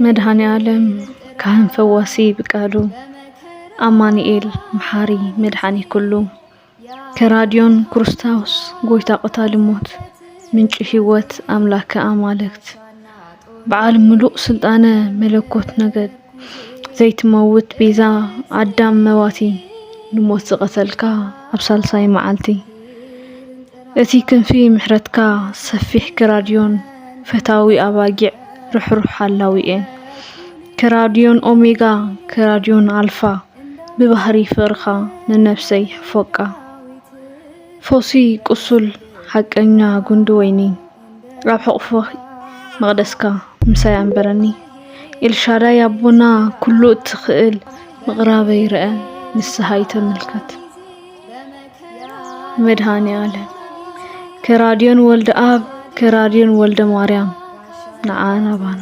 መድኃኔ ዓለም ካህን ፈዋሲ ብቃሉ አማኑኤል መሐሪ መድኃኒ ኩሉ ከራዲዮን ክርስቶስ ጎይታ ቀታሊ ሞት ምንጭ ሕይወት አምላከ አማልክት በዓል ምሉእ ስልጣነ መለኮት ነገድ ዘይትመውት ቤዛ አዳም መዋቲ ንሞት ዝቀተልካ ኣብ ሳልሳይ መዓልቲ እቲ ክንፊ ምሕረትካ ሰፊሕ ከራድዮን ፈታዊ አባጊዕ ሩሕሩሕ ሓላዊኤን ከራድዮን ኦሜጋ ከራድዮን አልፋ ብባህሪ ፍቅርካ ንነፍሰይ ሕፎቃ ፎሲ ቁሱል ሓቀኛ ጉንዲ ወይኒ ኣብ ሕቑፎ መቅደስካ ምሳይ አንበረኒ ኤልሻዳይ አቦና ኩሉ እትኽእል ምቕራበይ ረአ ንስሐ ይተመልከት መድኃኔ ዓለም ከራድዮን ወልደ አብ ከራድዮን ወልደ ማርያም ነዓና ባና